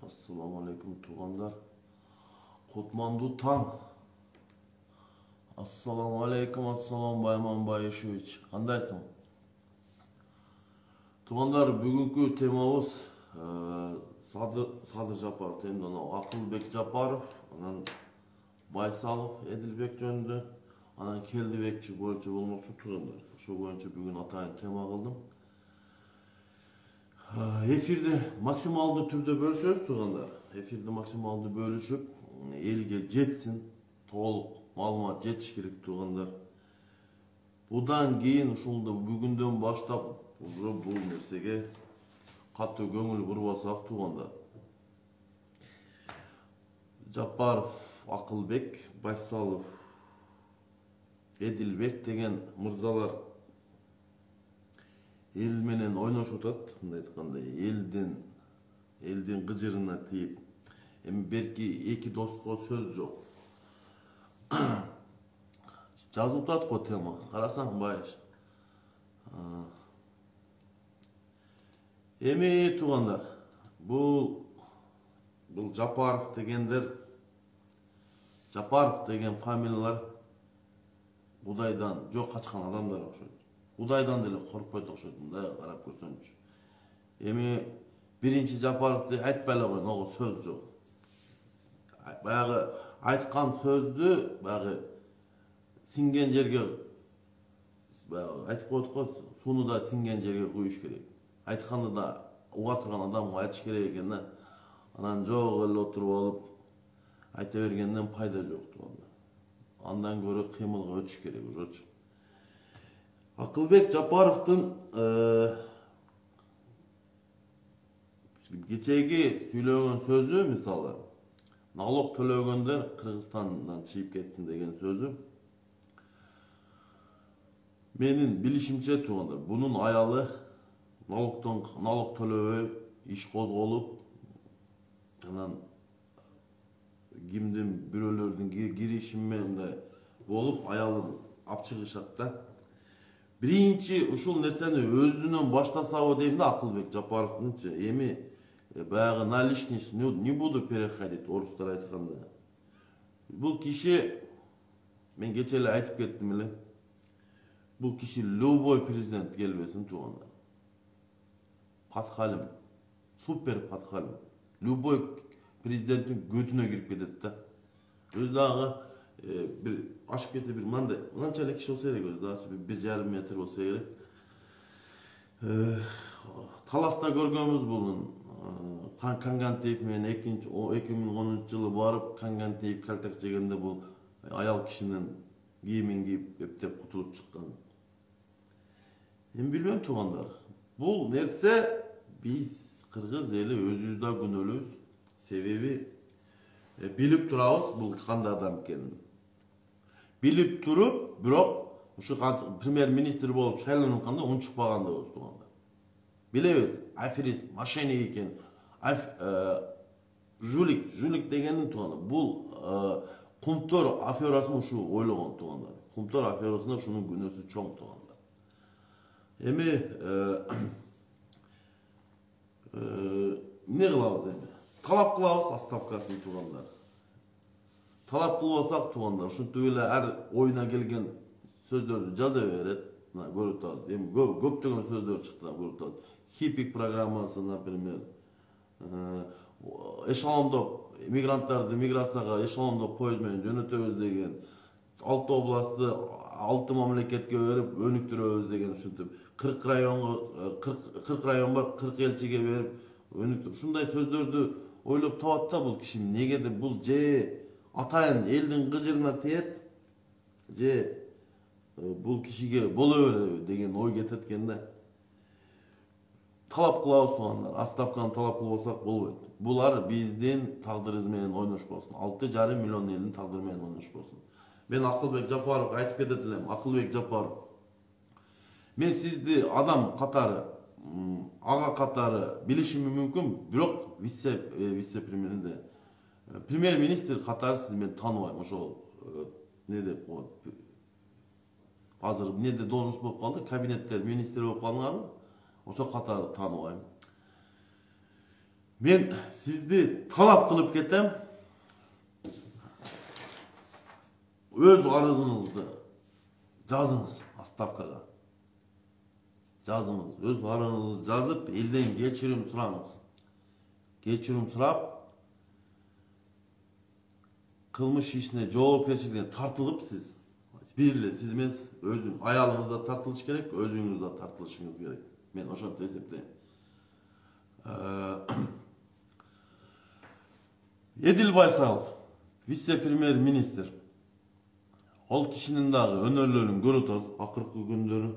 Assalamu alaikum tuğanlar. Kutmandu Tan. Assalamu alaikum, assalamu Bayman Bayışıviç. Kandaysın? Tuğanlar, bugünkü temamız Sadır Japarov, hem de Akılbek Japarov, anan Baysalov, Edilbek jönündө, anan Keldibekçi boyunca bolmokçu tuğanlar. Şu boyunca bugün atayın tema kıldım. Efirde maksimaldı türde bölüşüyoruz tuğanlar. Efirde maksimaldı bölüşüp elge jetsin, толық маалымат жетиш керек туғандар. Будан кейін ушулда бүгүндөн баштап бул нерсеге катуу көңүл бурбасак туғандар. Жапаров Акылбек, Байсалов Эдилбек деген мырзалар эл менен ойношуп атат, мындай айтканда, элдин кыжырына тийип. Эми берки эки доско сөз жок. Жазылып турат го тема, карасаң байыш. Эми тугандар, бул Жапаров дегендер, Жапаров деген фамилиялар Кудайдан жок качкан адамдар окшойт. Кудайдан деле коркпойт окшойт, мындай карап көрсөңчү. Эми биринчи Жапаровду айтпай эле койгон, ого сөз жок. Баягы айткан сөздү баягы синген жерге айтып коет го, сууну да синген жерге куюш керек. Айтканды да уга турган адамга айтыш керек экен да. Анан жок эле отуруп алып айта бергенден пайда жок туганда. Андан көрө кыймылга өтүш керек ошочу. Акылбек Жапаровдун кечеги сүйлөгөн сөзү, мисалы, налог төлөгөндөр Кыргызстандан чыгып кетсин деген сөзү. Менин билишимче тугандар, бунун аялы налог төлөбөй иш козголуп, анан кимдин бирөөлөрдүн киришиминде болуп аялын алып чыгышат да. Биринчи ушул нерсени өзүнөн баштасабы дейм да, Акылбек Жапаровдунчу. Эми баягы на личность не буду переходить, орустар айтканда. Бул киши, мен кече эле айтып кеттим эле, бул киши любой президент келбесин туганда. Подхалим, супер подхалим. Любой президенттин көтүнө кирип кетет да. Өзү дагы бир ашып кетсе бир мынанча эле киши болсо керек, өзү дагы 1,5 метр болсо керек. Таласта көргөнбүз бул Кангантеев менен 2010-жылы барып, Кангантеев калтак жегенде бул аял кишинин кийимин кийип эптеп кутулуп чыккан. Эми билбейм тугандар. Бул нерсе биз кыргыз эли өзүбүз да күнөөлүүбүз. Себеби билип турабыз бул кандай адам экенин. Билип туруп, бирок ушу премьер-министр болуп шайланганда унчукпагандыбыз тугандар. Билебиз, аферист, мошенник экен. Жулик дегенин тугандар. Бул Кумтор аферасын ушу ойлогон тугандар. Кумтор аферасында ушунун күнөөсү чоң тугандар. Эми эмне кылабыз эми? Талап кылабыз отставкасын тугандар. Талап кылбасак тугандар, ушинтип эле ар оюна келген сөздөрдү жаза берет. Мына көрүп атабыз. Эми көптөгөн сөздөр чыкты, көрүп атабыз. Хипик программасы, например, эшелондоп мигранттарды миграцияга эшелондоп поезд менен жөнөтөбүз деген, 6 областты 6 мамлекетке берип өнүктүрөбүз деген, ушинтип 40 район бар, 40 элчиге берип өнүктүр. Ушундай сөздөрдү ойлоп табат да бул киши. Негеде бул же атайын элдин кыжырына тиет, же бул кишиге боло береби деген ой кетет экен да. Талап кылабыз тугандар, отставканы талап кылбасак болбойт. Булар биздин тагдырыбыз менен ойношпосун. 6,5 миллион элдин тагдыры менен ойношпосун. Мен Акылбек Жапаров айтып кетет элем, Акылбек Жапаров. Мен сизди адам катары, ага катары билишим мүмкүн, бирок вице-премьерде премьер-министр катары сиз мен тааныбайм. Ошол не деп коет. Азыр эмнеде должность болуп калды? Кабинеттер министр болуп калганбы? Ошо катары тааныбайм. Men sizdi talap kılıp ketem. Öz arızınızdı yazınız Отставкага. Yazınız. Öz arızınızı yazıp elden geçirim suranız. Geçirim surap kılmış işine жоопкерчиликтен tartılıp siz birle siz emес özün ayalınızda tartılış gerek, özünüzde tartılışınız gerek. Men oşonto esepteyim. Edil Baysal, vice-premier minister. Ol kişinin dağı önerilerini görüyoruz, akırkı günleri.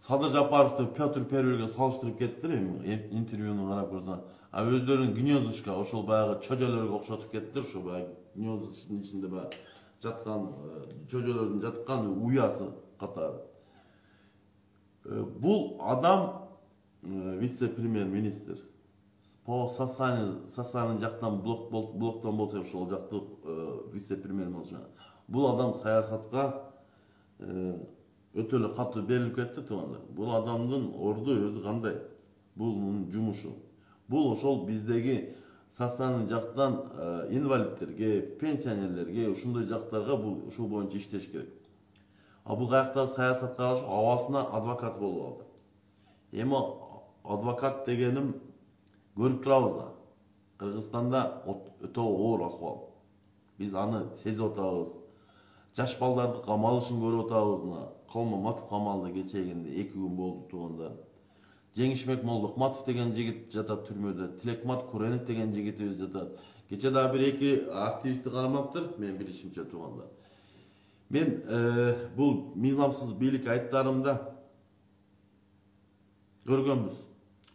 Sadır Japarov'da Pyotr Perver'e salıştırıp kettiler mi? Intervyonu qarap görsen. Özlerinin Gnyozovka, oşol bayağı çocularga okşatıp kettiler, şu bayağı Gnyozovka'nın içinde bayağı jatkan, çocuların jatkan uyası katarı. Bu adam vice-premier minister. Po Sasan'ın jaktan bloktan bolsa ошол жакты vice-premier minister. Bu adam siyasatka ötölü katı berilip ketти туганда. Bu adamdın ordu özü kanday. Bunun jumuşu. Bu ошол bizdegi Sasan'ın jaktan invalidlerge, pensionerlerge, ушундай жактарга bu şu боюнча иштеш керек. Bu kayakta siyasatка araşıp havasına advokat bolup aldı. Ema advokat degenim görüp turabыз da. Kırgızstanda öte oğur ahval. Biz anı sezip otabız. Жаш балдарды камалышын көрүп атабыз. Калмаматов камалда кечегенде 2 gün болду туганда. Жеңишмек Молдохматов деген жигит жатат түрмөдө. Тилекмат Куренов деген жигитибиз жатат. Кече да 1-2 активистти карамаптыр, мен билишимче туганда. Men bul mizamsız bilik aytlarımda görgönбүз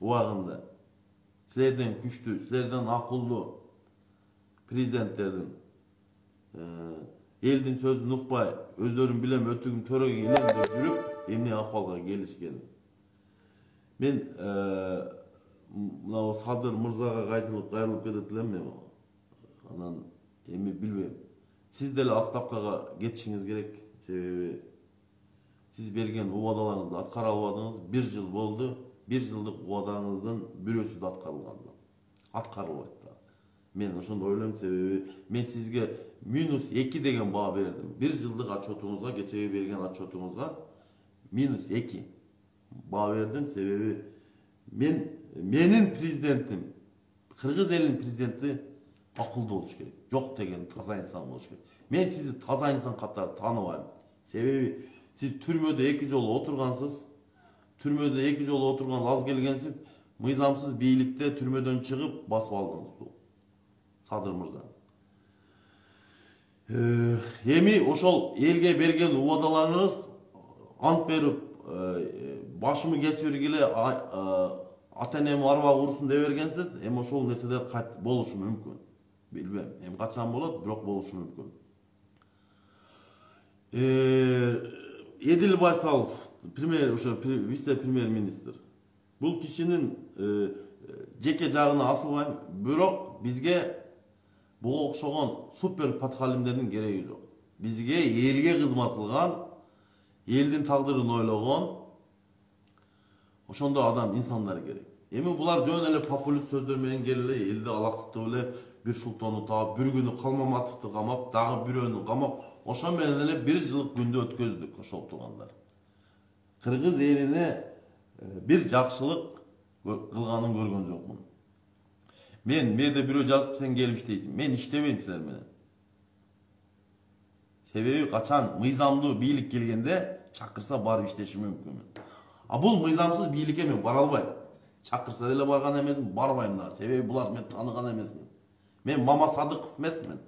убагында. Sizlerden güçlü, sizlerden akıllı prezidentlerden eldin sözünü ukpay, özlerin bilem ötügün törege ilemdir жүрүp, emne ahvalga gelişken. Men mына Sadır Mırzaga kayrılıp ketetilen men. Anan emi bilbeyim. Siz de Отставкага geçişiniz gerek. Sebebi siz bergen ubadalarınızды atkara albadыңыз 1 yıl boldu. 1 yıllık ubadаңыздын бирөөсү да atkarılgandı. Atkarılbayt da. Men oşondo oylойм, sebebi men sizge -2 degen baa berdim. 1 yıllık atçotuңузга, geçeги bergen atçotuңузga -2 baa berdim. Sebebi menin prezidentim, Kırgız elinin prezidenti akıllı oluş gerek. Yok degen taza insan oluş gerek. Men sizi taza insan katары tanıbayım. Sebebi siz türmöde 2 jolu oturgansız. Türmöde 2 jolu oturgan az gelgensiz. Mıyzamsız beylikte türmödön çıkıp basıp aldınız bu. Sadır Mırza. Emi oşol elge bergen ubadalarınız ant berip başımı kesvergile atenem arba kursun devergensiz. Em oşol neseler boluşu mümkün. Bilmem. Hem kaçan bolat, bирок boluşu mümkün. Edil Baysal, vice-premier minister. Bu kişinin jeke jagına asılmayım. Bирок bizge bu okşoğun super pathalimlerinin gereği yok. Bizge elge hizmet kılgan, eldin taqdırını oylagan, oşonda adam insanlar gerek. Emi bular jön ele populist sözler menen gelile, elde alaqsıtı ele bir sultanı taap, bir günü Kalmamatov'tu kamap, dağı birönü kamap, oşon menen ele 1 yıllık günde ötkөздүk oşol tuğanlar. Kırgız eline bir jakşılık kılganын görgön jokmун. Men berde bирөө жазып sen gelip işteysin. Men iştebeyim sizler menen. Sebebi kaçan mıyzamlı biylik gelgende çakırsa barıp işteşim mümkün. Bul mıyzamsız biylik'e men bara albayım. Çakırsa dele bargan emesim, barbayım da. Sebebi bular men tanıgan emesim. Men Mama Sadıkov emasmın.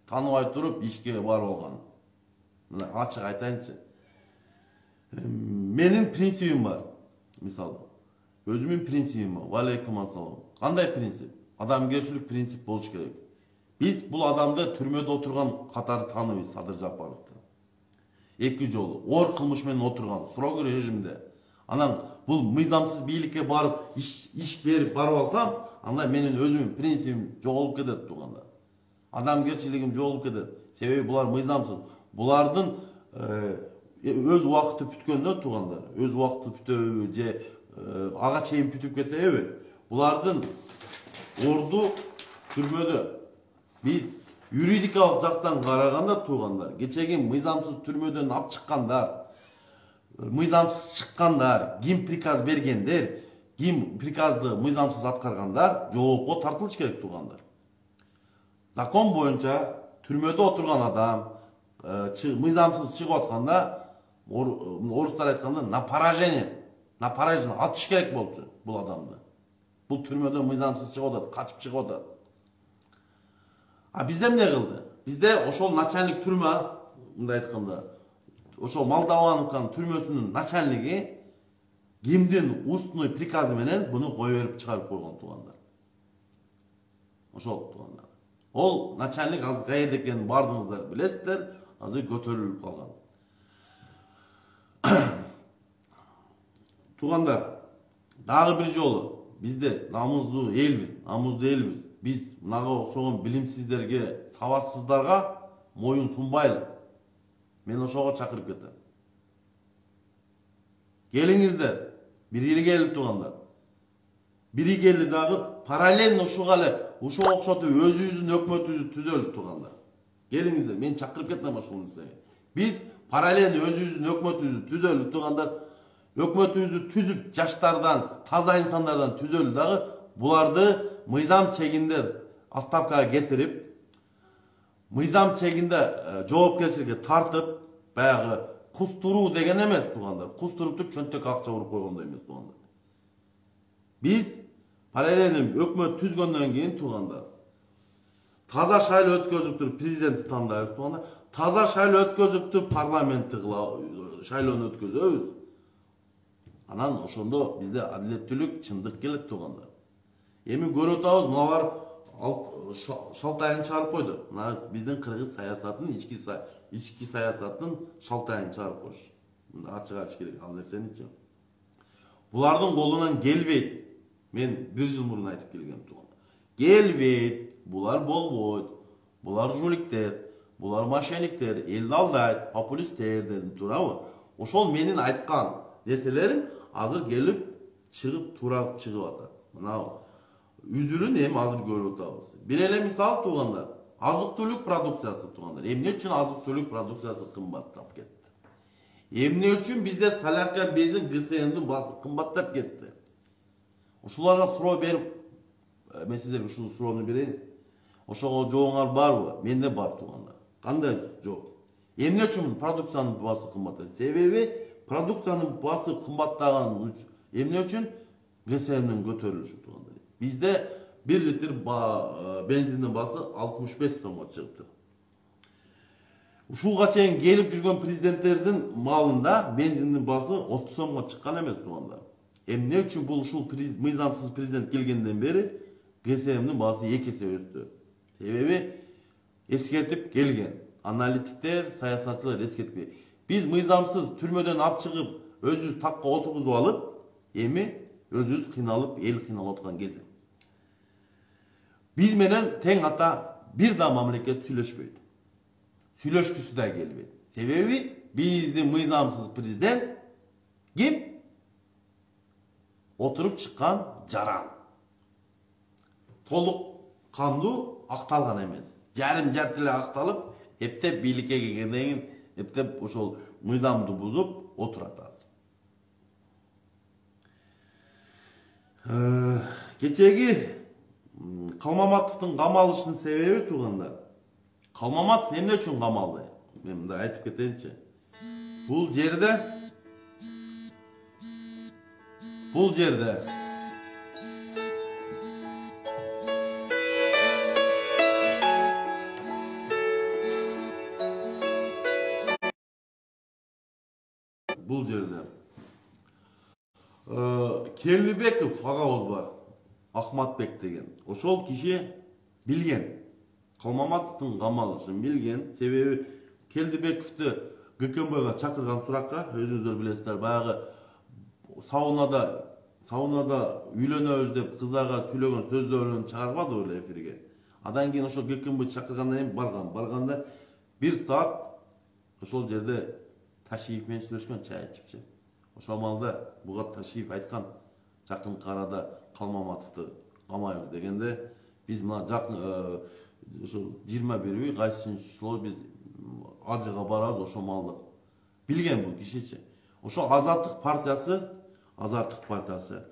Tanыбай turup işke bar olgan. Açık aytayınçı. Menin prinsibim var. Misal. Özümün prinsibim var. Aleyküm assalam. Kanday prinsip? Adamgerçilik prinsip boluş gerek. Biz bu adamda türmöde oturgan katarı tanıyız Sadır Japarov'da. 2 jolu. Or kılmış menen oturgan. Strogo rejimde. Anan bu mıyzamsız biylik'e barıp iş berip barıp alsam, anda menin özümün prinsibim jogolup kedet tuğanda. Adamgerçiligim jogolup kedet. Sebebi bular mıyzamsız. Bulardın öz vakıtı pütkönde tuğanda. Öz vakıtı pütö je aga çeyim pütüp kete evi. Bulardın Ordu türmödө. Biz юридикалык жактан караганда туугандар, кечеги мыйзамсыз түрмөдөн алып чыккандар, мыйзамсыз чыккандар, ким приказ бергендер, ким приказды мыйзамсыз аткаргандар жоопко тартылыш керек туугандар. Закон боюнча түрмөдө отурган адам мыйзамсыз чыгып атканда, орустар айтканда на поражение атыш керек болчу бул адамды. Бул түрмөдөн мыйзамсыз чыгып атат, качып чыгып атат. А bizde ne kıldı? Bizde oşol начальник türme, bunda aytkanda, oşol Молдовановканын türmösünün начальниги kimdin устной приказы менен bunu koyuverip çıkarıp koygan tuğanlar. Oşol tuğanlar. Ol начальник azı kayerде ekенин bardığınızlar bilesizler, azı götürülüp kalgan. Tuğanlar, dagı bir jolu, bizde namuzlu elbiz. Biz мынага окшогон билимсиздерге, сабатсыздарга моюн сунбайлы. Мен ошого чакырып кетем. Келиңиздер, бири келип тургандар. Бири келди дагы параллельно ушуга эле, ушуга окшотуп өзүбүздүн өкмөтүбүздү түзөлүп тургандар. Келиңиздер, мен чакырып кетем ошону сизге. Biz параллельно өзүбүздүн өкмөтүбүздү түзөлүп тургандар, өкмөтүбүздү түзүп жаштардан, таза инсандардан түзөлүп дагы буларды мыйзам чегинде отставкага кетирип, мыйзам чегинде жоопкерчиликке тартып, баягы кустуруу деген эмес туугандар. Кустуруп чөнтөк акча уруп койгондой эмес туугандар. Биз параллельно өкмөт түзгөндөн кийин туугандар, таза шайлоо өткөзүп туруп президентти тандайбыз туугандар. Таза шайлоо өткөзүп туруп парламентти шайлоону өткөзөбүз. Анан ошондо бизде адилеттүүлүк, чындык келет туугандар. Эми көрүп атабыз, мыналар шалтайын чыгарып койду. Мына биздин кыргыз саясатынын ички саясатынын шалтайын чыгарып койуш. Мында ачык керек ал нерсеничи. Булардын колунан келбейт. Мен бир жыл мурун айтып келгем тууган. Келбейт, булар болбойт. Булар жуликтер, булар мошенниктер, элди алдайт, популисттер дедим, туурабы? Ошол менин айткан нерселерим азыр келип чыгып чыгып атат. Мына үзүрүн эми азыр көрүп атабыз. Бир эле мисал туугандар, азык-түлүк продукциясы туугандар. Эмне үчүн азык-түлүк продукциясы кымбаттап кетти? Эмне үчүн бизде солярка, бензин, ГСМдин баасы кымбаттап кетти? Ушуларга суроо берип, мен сиздерге ушул суроону берейин. Ошого жообуңар барбы? Менде бар туугандар. Кандай жооп? Эмне үчүн продукциянын баасы кымбаттады? Себеби продукциянын баасы кымбаттаган эмне үчүн? ГСМдин көтөрүлүшү туугандар. Bizde 1 litre benzinin bası 65 somga çıktı. Uşuğa çeyin gelip жүрген президенттердин малында benzinin bası 30 somga çıkkan emez tuğanlar. Ne üçün bu mıйзамсыз президент келгенден beri GSM'nin bası 2 есе öttü. Sebebi eskertip gelgen. Analitikler, sayasatçılar eskertip. Biz mıйзамсыз türmöden ap çıkıp özüz takka oturguzup alıp emi özüz kınalıp el kınalıp atkan gezi. Biz menen teң ata bir da mamleket süйлөшпөйт. Süйлөшкүсү да келбейт. Себеби биздин мыйзамсыз президент ким? Отуруп чыккан жаран. Толук кандуу акталган эмес. Жарым жарт эле акталып, эптеп бийликке келгенден кийин эптеп ошол мыйзамды бузуп отурат азыр. Кечеги Калмаматовдун камалышынын себеби туугандар. Калмаматов эмне үчүн камалды? Мен мында айтып кетейинчи. Бул жерде Келбеков агабыз бар. Ахматбек деген. Ошол киши билген. Калмаматовдун камалышын билген. Себеби Келдибековду ГКМБга чакырган суракка, өзүңүздөр билесиздер, баягы саунада үйлөнөбүз деп кыздарга сүйлөгөн сөздөрүн чыгарбады эле эфирге. Адан кийин ошол ГКМБ чакыргандан кийин барганда 1 саат ошол жерде Ташиев менен сүйлөшкөн, чай ичипчи. Ошол маалда буга Ташиев айткан, жакын арада Калмаматовду камайбыз дегенде биз мына жакын ошо 21 кайсынчы число биз ажыга барабыз, ошо малды билген бул кишичи. Ошо Азаттык партиясы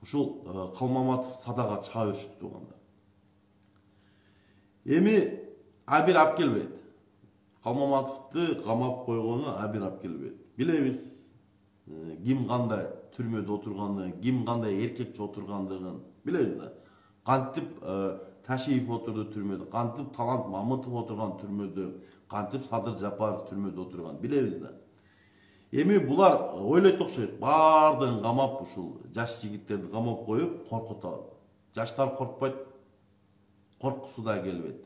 ушул Калмаматов садага чыга беришти туугандар. Эми абир алып келбейт. Калмаматовду камап койгону абир алып келбейт. Билебиз ким кандай түрмөдө отургандыгын, ким кандай эркекчи отургандыгын билебиз да. Кантип Ташиев отурду түрмөдө, кантип Талант Мамытов отурган түрмөдө, кантип Садыр Жапаров түрмөдө отурган билебиз да. Эми булар ойлойт окшойт, баардыгын камап ушул жаш жигиттерди камап коюп коркутат. Жаштар коркпойт, коркусу да келбейт.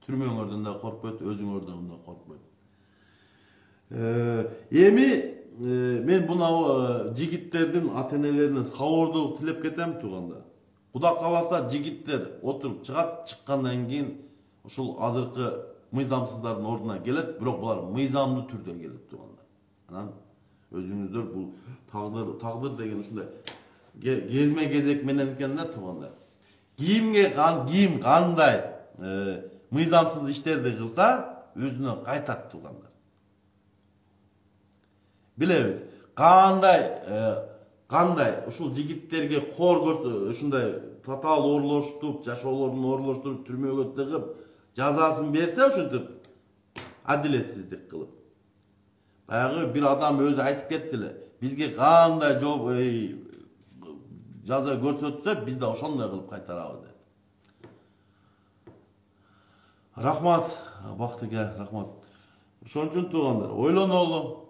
Түрмөңөрдөн да коркпойт, өзүңөрдөн да коркпойт. Эми мен мына жигиттердин ата-энелерине сабырдуулук тилеп кетем тууганда. Куда каласа жигиттер отуруп чыгат, чыккандан кийин ушул азыркы мыйзамсыздардын ордуна келет, бирок булар мыйзамдуу түрдө келет туугандар. Анан өзүңүздөр бул тагдыр деген ушундай кезме кезек менен экен да туугандар. Ким кандай мыйзамсыз иштерди кылса, өзүнө кайтат туугандар. Билебиз, кандай ушул жигиттерге кор көрсө, ушундай татаал оорулоштуруп, жашоолорун оорулоштуруп, түрмөгө тыгып, жазасын берсе, ушинтип адилетсиздик кылып. Баягы бир адам өзү айтып кетти эле, бизге кандай жооп жаза көрсөтсө, биз да ошондой кылып кайтарабыз деп. Рахмат, Бактыга, рахмат. Ошон үчүн туугандар, ойлонолу.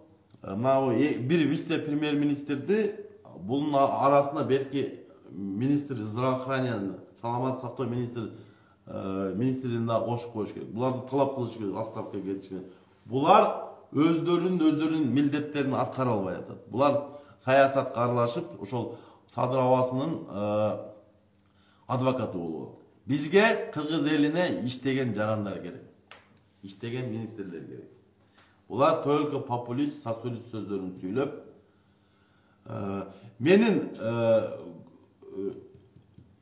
Мына бир вице-премьер-министрди bunun arasında belki ministr здравоохранения, саламат сактоо министрин да кошуп коюш керек. Буларды талап кылыш керек, отставкага кетиш керек. Булар өздөрүнүн милдеттерин аткара албай атат. Булар саясатка аралашып, ошол Садыр Абасынын адвокаты болуп. Бизге кыргыз элине иштеген жарандар керек. İştegen ministrler керек. Булар только популист, социалист сөздөрүн сүйлөп, менин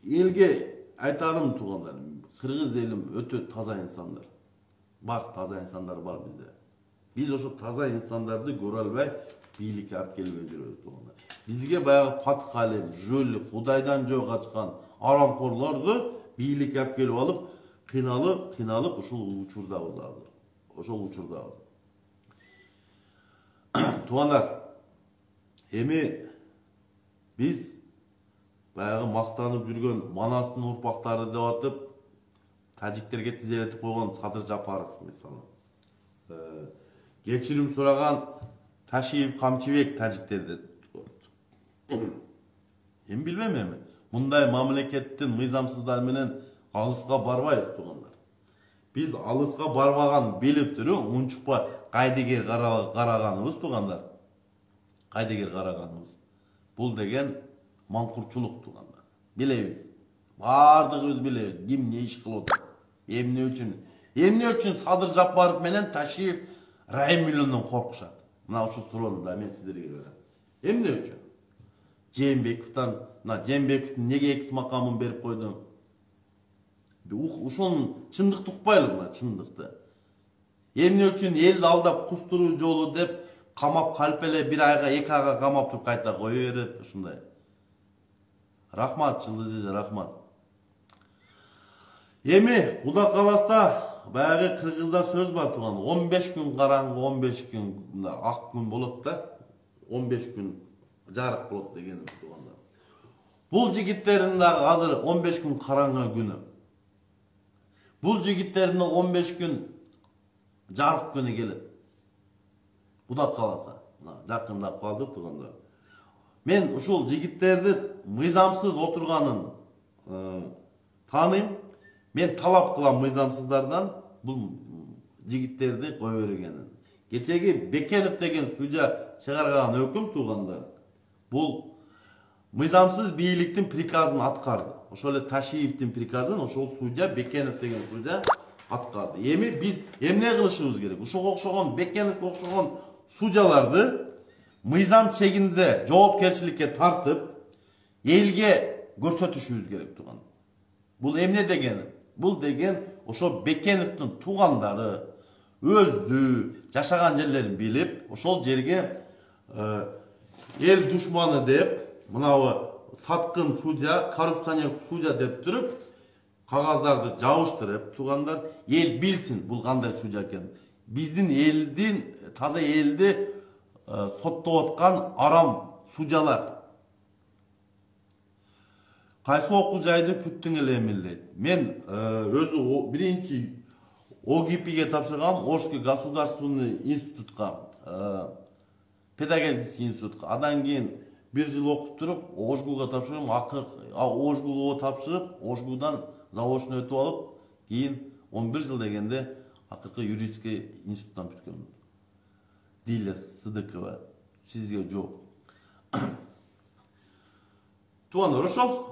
элге айтарым туугандар, кыргыз элим өтө таза инсандар. Бар, таза инсандар бар бизде. Биз ошо таза инсандарды көрө албай, бийликке алып келбей жүрөбүз туугандар. Бизге баягы паткалем, жөлүк, Кудайдан жөө качкан арамкорлорду бийликке алып келип алып, кыйналып ушул учурдабыз азыр. Ошол учурдабыз. Туугандар, эми биз баягы мактанып жүргөн Манастын урпактары деп атып, тажиктерге тизелетип койгон Садыр Жапаров мисалы. Кечирим сураган Ташиев, Камчыбек тажиктерди. Эми билбейм эми. Мындай мамлекеттин мыйзамсыздар менен алыска барбайбыз туугандар. Биз алыска барбаган билип туруп, унчукпа кайдыгер караганыбыз туугандар. Кайдыгер караганыбыз. Бул деген маңкурчулук туугандар. Билебиз. Бардыгыбыз билебиз. Ким не иш кылып отур. Эмне үчүн Садыр Жапаров менен Ташиев Райым миллиондон коркушат. Мына ушул суроону да мен сиздерге берем. Эмне үчүн? Жээнбековдун неге экс макамын берип койдуң? Ушонун чындыкты укпайлы мына чындыкты. Эмне үчүн элди алдап кустуруу жолу деп камап калпеле бир айга, 2 айга камап туруп кайта кое берет ушундай. Рахмат, Жылдыз, рахмат. Эми Куда каласа баягы кыргызда сөз бар тууган. 15 күн караңгы, 15 күн ак күн болот да. 15 күн жарык болот деген туугандар. Бул жигиттердин дагы азыр 15 күн караңгы күнү. Бул жигиттердин 15 күн жарык күнү келет. Куда каласа, жакындап калды туугандар. Мен ушул жигиттерди мыйзамсыз отурганын тааныйм. Мен талап кылам мыйзамсыздардан бул жигиттерди кое бергенин. Кечеги Бекенов деген судья чыгарган өкүм туугандар. Бул мыйзамсыз бийликтин приказын аткарды. Ошол эле Ташиевдин приказын ошол судья Бекенов деген судья аткарды. Эми биз эмне кылышыбыз керек? Ушуга окшогон Бекеновго окшогон судьяларды мыйзам чегинде жоопкерчиликке тартып, элге көрсөтүшүбүз керек тууган. Bul emne degeni? Bul degen oşo Bekеновдун tugandары özü жашаган жерлерин билип, ошол жерге эл душманы деп, мынау саткын судья, коррупционер судья деп туруп, кагаздарды жабыштырып, тугандар эл билсин бул кандай судья экен. Биздин элдин, таза элди соттоп аткан арам судьялар. Кайсы окуу жайды бүттүң эле эмилдейт. Мен өзү биринчи ОГИПге тапшыргам, Орский государственный институтка, педагогический институтка. Адан кийин бир жыл окуп туруп, ОЖГУга тапшырдым. ОЖГУга тапшырып, ОЖГУдан заочно өтүп алып, кийин 11 жыл дегенде акыркы юридический институттан бүткөм. Диля Сыдыкова, сизге жок. Тугандар, ошол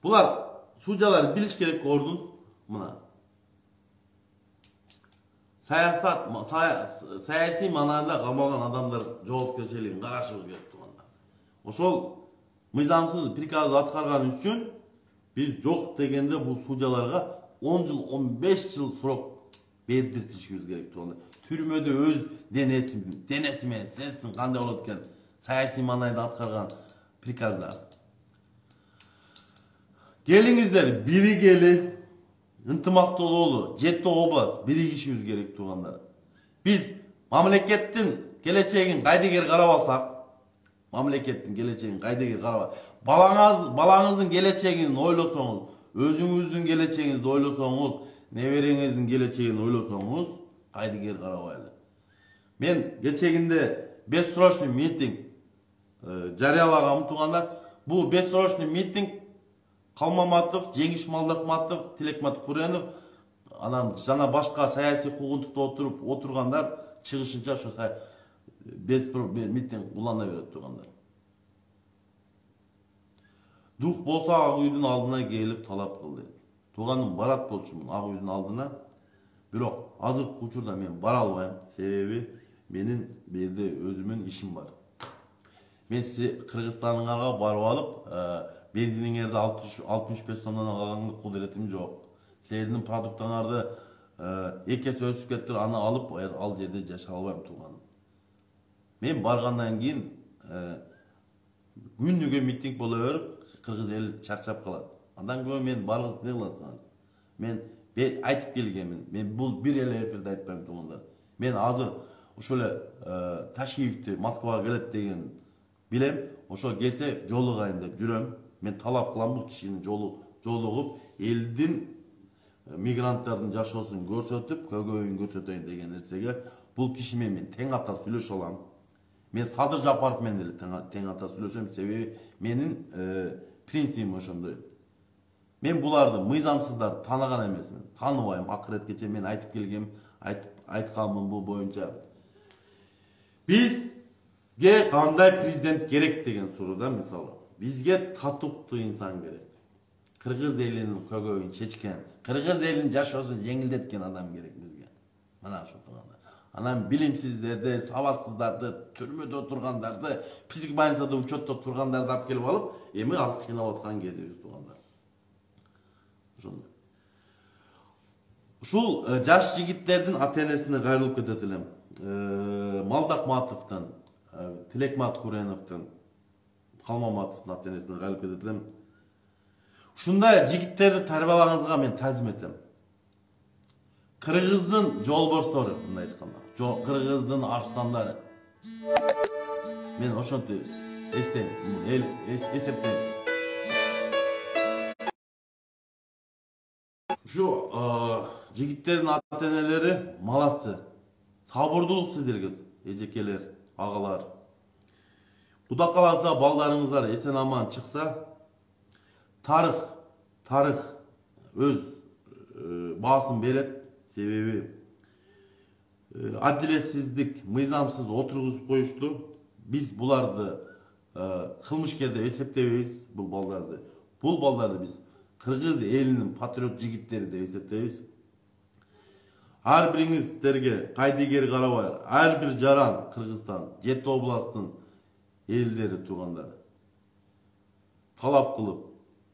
булар судьялар билиш керек ордун мына. Саясий манада камалган адамдар жоопкерчилигин карашыбыз керек тугандар. Ошол мыйзамсыз приказ аткарган үчүн биз жок дегенде бул судьяларга 10 жыл 15 жыл срок бердиртишибиз керек тугандар. Түрмөдө өз денеси менен сезсин кандай болот экен саясий манайда аткарган приказдар. Келиңиздер, биригели, ынтымактуулугу, жети область биригишибиз керек тугандар. Биз мамлекеттин келечегин кайдыгер карап алсак, мамлекеттин келечегин кайдыгер карап, балаңыздын келечегин ойлосоңуз, өзүңүздүн келечегиңизди ойлосоңуз, небереңиздин келечегин ойлосоңуз, кайдыгер карабайлы. Мен кечегинде бессрочный митинг жарыялагам тугандар. Бул бессрочный митинг Калмаматов, Жеңиш Малдахматов, Тилекмат Куренов, анан жана башка саясий куугунтукта отургандар чыгышынча ошо митинг улана берет тугандар. Дух болсо ак үйдүн алдына келип талап кыл дейт. Туганым барат болчумун ак үйдүн алдына. Бирок азыркы учурда мен бара албайм, себеби менин берде өзүмүн ишим бар. Мен Кыргызстанга барып алып, бензиниңерди 65 сомдон алганга кудуретим жок. Силердин продуктаңарды 2 эсе өсүп кетти, аны алып ал жерде жашай албайм туганым. Мен баргандан кийин күнүгө митинг боло берип, кыргыз эл чарчап калат. Андан көбү мен баргыз не кыласың? Мен айтып келгенмин. Мен бул бир эле эфирде айтпайм тугандар. Мен азыр ошол эле Ташиевди Москвага келет деген билем. Ошо келсе жолугайын деп жүрөм. Мен талап кылам бул кишинин жолугуп, элдин мигранттардын жашоосун көрсөтүп, көгөйүн көрсөтөйүн деген нерсеге бул киши мен тең ата сүйлөшө алам. Мен Садыр Жапаров менен эле тең ата сүйлөшөм, себеби менин принцибим ошондой. Мен буларды мыйзамсыздар тааныган эмесмин. Тааныбайм. Акыреткече мен айтып келгем, айтканмын бул боюнча. Бизге кандай президент керек деген суроодо мисалы. Бизге татуктуу инсан керек. Кыргыз элинин көгөйүн чечкен, кыргыз элинин жашоосун жеңилдеткен адам керек бизге. Мына ошо турганда. Анан билимсиздерди, сабатсыздарды, түрмөдө отургандарды, психик больницада учетто тургандарды алып келип алып, эми азыр кыйналып аткан кезибиз тугандар. Ошондой. Ушул жаш жигиттердин ата-энесине кайрылып кетет элем. Малдахматовдун, Тилекмат Куреновдун, Калмаматовдун ата-энесине кайрылып кетет элем. Ушундай жигиттерди тарбиялаганыңызга мен тазим этем. Кыргыздын жолборстору, мындай айтканда, Кыргыздын арстандары. Мен ошонтип эсептейм. Ушу жигиттердин ата-энелери малатсы. Сабырдуулук сиздерге, эжекелер, агалар. Куда каласа балдарыңыздар эсен аман чыкса, тарых өз баасын берет. Себеби адилетсиздик, мыйзамсыз отургузуп коюшту. Биз буларды кылмышкер деп эсептебейбиз, бул балдарды. Бул балдарды биз кыргыз элинин патриот жигиттери деп эсептейбиз. Ар бириңиздерге кайдыгер карабай, ар бир жаран Кыргызстан, 7 областтын элдери тугандар талап кылып,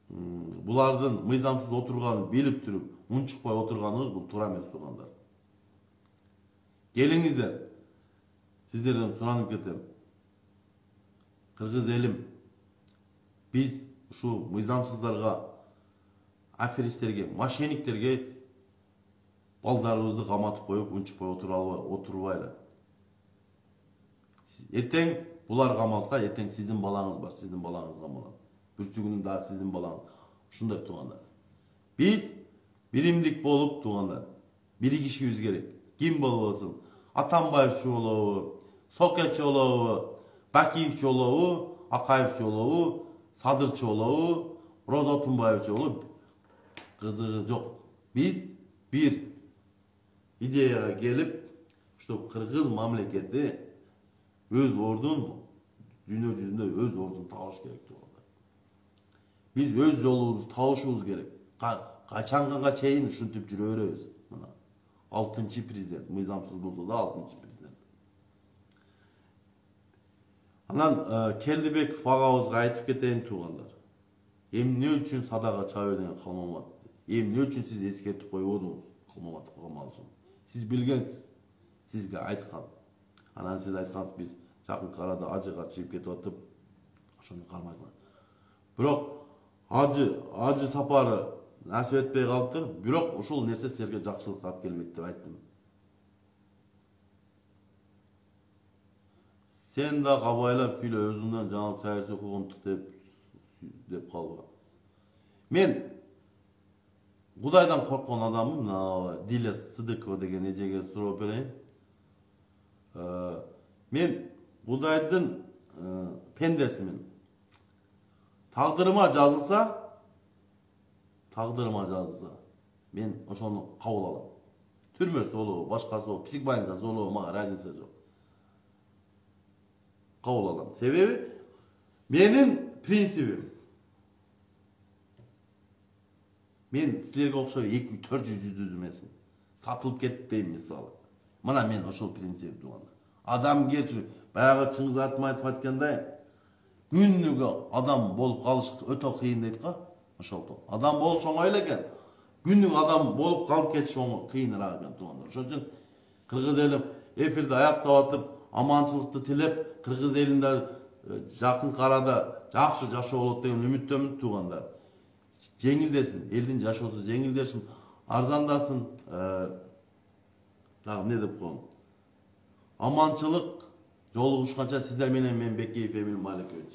Bulardın mıйзамсыз oturganын bilip durup munçukpay oturganınız bu tura emes tuğanlar. Gelingizler. Sizlerden soranıp ketem. Kırgız elim. Biz şu mıйзамсыздарга, aferistlerge, maşeniklerge baldarыбызды каматып коюп унчукпай отурбайлы. Эртең булар камалса, эртең сиздин балаңыз бар, сиздин балаңыз камалат. Бүрчүгүнүн да сиздин балаңыз. Ушундай туугандар. Биз биримдик болуп туугандар. Биригишибиз керек. Ким болбосун? Атамбаевчу болобу, Сокеччи болобу, Бакиевчи болобу, Акаевчи болобу, Садырчы болобу, Роза Отунбаевчи болобу. Кызыгы жок. Биз бир идеяга келип, что кыргыз мамлекети өз ордун дүйнө жүзүндө өз ордун табыш керек туугандар. Biz öz yolumuzu табышыбыз керек. Качанганга чейин ушинтип жүрө беребиз. Мына 6-чы президент, мыйзамсыз болду да 6-чы президент. Анан Келдибеков агабызга айтып кетейин туугандар. Эмне үчүн садага чаба деген кылмамат? Эмне үчүн сиз эскертип койбодуңуз? Кылмамат кылмалышын. Сиз билгенсиз. Сизге айткан. Анан сиз айткансыз биз жакынкы арада ажыга чыгып кетип атып, ошону кармайсыңар. Бирок ажы сапары насип этпей калыптыр. Бирок ушул нерсе силерге жакшылыкка алып келбейт деп айттым. Sen de kabayla filo özünden canım sayısı hukumtuk deyip kalba. Men Kudaydan korkkan adamım. Dile Sıdıkova degen ecege sorup bereyim. Men Kudaydın pendesimin. Taqdırıma жазылса, men oşonu kabul alam. Türmösü olup, başkası olup, psikbanizası olup, mağa raziyse yok. Kabul alam. Sebebi, menin prinsibim. Men sizlerge okşoy 200-400 düzmesin. Satılıp ketpeyim misалы. Mana men oşol prinsip duanda. Adam gerçi, bayağı Çıngiz Aytmatov aytkanday, günlüge adam bolup kalış öte kıyın deydi ka. Adam boluş oңой eleken, günlük adam bolup kalıp ketiş kıyınır eкен tuğanlar. Ошон үчүн Kırgız elim efirde ayaktap atıp, amançılıkты tilep, Kırgız elinde jakın karada jakşı jaşоо bolot деген ümittömүн tuğanlar. Жеңилдесин, элдин жашоосу жеңилдешин, арзандасın, ne деп коем? Amançılık жолугушканча сиздер менен мен Бекеев Эмил Маликович.